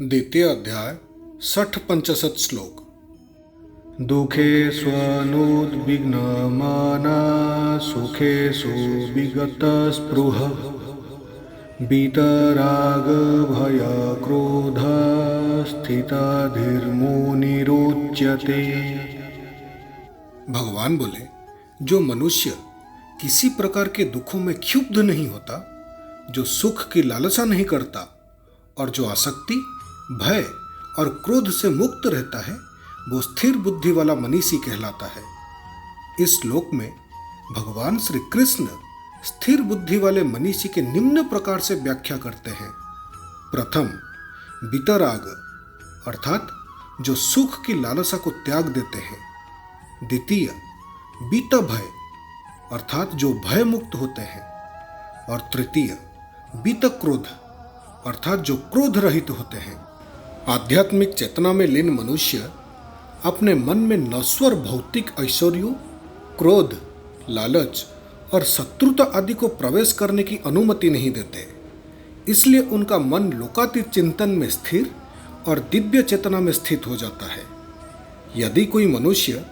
द्वितीय अध्याय 60-65 श्लोक। दुखे स्वनुद्विग्नमाना सुखेषु विगतस्पृह वीतराग भय क्रोध स्थितधीर्मुनिरुच्यते। भगवान बोले, जो मनुष्य किसी प्रकार के दुखों में क्षुब्ध नहीं होता, जो सुख की लालसा नहीं करता और जो आसक्ति, भय और क्रोध से मुक्त रहता है, वो स्थिर बुद्धि वाला मनीषी कहलाता है। इस श्लोक में भगवान श्री कृष्ण स्थिर बुद्धि वाले मनीषी के निम्न प्रकार से व्याख्या करते हैं। प्रथम, वीतराग अर्थात जो सुख की लालसा को त्याग देते हैं। द्वितीय, वीत भय अर्थात जो भय मुक्त होते हैं। और तृतीय, वीत क्रोध अर्थात जो क्रोध रहित होते हैं। आध्यात्मिक चेतना में लीन मनुष्य अपने मन में नश्वर भौतिक ऐश्वर्यों, क्रोध, लालच और शत्रुता आदि को प्रवेश करने की अनुमति नहीं देते। इसलिए उनका मन लोकातीत चिंतन में स्थिर और दिव्य चेतना में स्थित हो जाता है। यदि कोई मनुष्य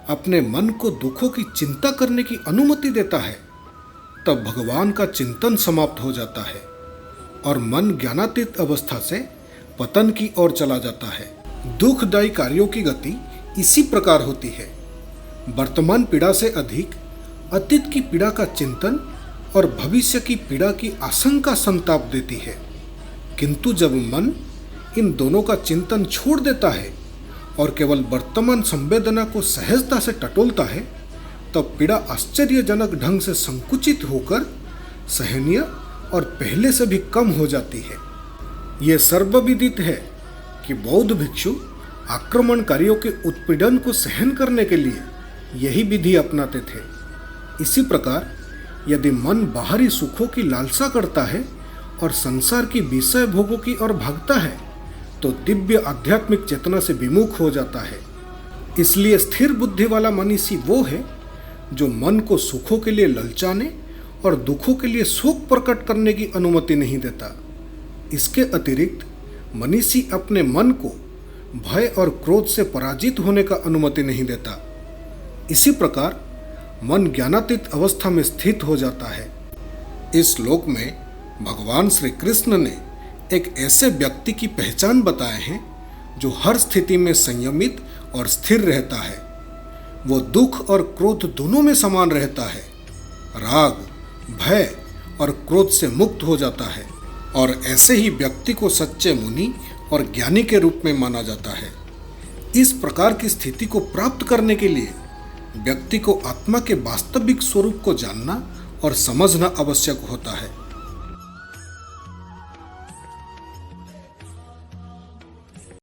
अपने मन को दुखों की चिंता करने की अनुमति देता है, तब भगवान का चिंतन समाप्त हो जाता है और मन ज्ञानातीत अवस्था से पतन की ओर चला जाता है। दुखदायी कार्यों की गति इसी प्रकार होती है। वर्तमान पीड़ा से अधिक अतीत की पीड़ा का चिंतन और भविष्य की पीड़ा की आशंका संताप देती है। किंतु जब मन इन दोनों का चिंतन छोड़ देता है और केवल वर्तमान संवेदना को सहजता से टटोलता है, तब पीड़ा आश्चर्यजनक ढंग से संकुचित होकर सहनीय और पहले से भी कम हो जाती है। ये सर्वविदित है कि बौद्ध भिक्षु आक्रमणकारियों के उत्पीड़न को सहन करने के लिए यही विधि अपनाते थे। इसी प्रकार यदि मन बाहरी सुखों की लालसा करता है और संसार की विषय भोगों की ओर भागता है, तो दिव्य आध्यात्मिक चेतना से विमुख हो जाता है। इसलिए स्थिर बुद्धि वाला मनीषी वो है जो मन को सुखों के लिए ललचाने और दुखों के लिए शोक प्रकट करने की अनुमति नहीं देता। इसके अतिरिक्त मनीषी अपने मन को भय और क्रोध से पराजित होने का अनुमति नहीं देता। इसी प्रकार मन ज्ञानातीत अवस्था में स्थित हो जाता है। इस श्लोक में भगवान श्री कृष्ण ने एक ऐसे व्यक्ति की पहचान बताए हैं जो हर स्थिति में संयमित और स्थिर रहता है। वो दुख और क्रोध दोनों में समान रहता है, राग, भय और क्रोध से मुक्त हो जाता है, और ऐसे ही व्यक्ति को सच्चे मुनि और ज्ञानी के रूप में माना जाता है। इस प्रकार की स्थिति को प्राप्त करने के लिए व्यक्ति को आत्मा के वास्तविक स्वरूप को जानना और समझना आवश्यक होता है।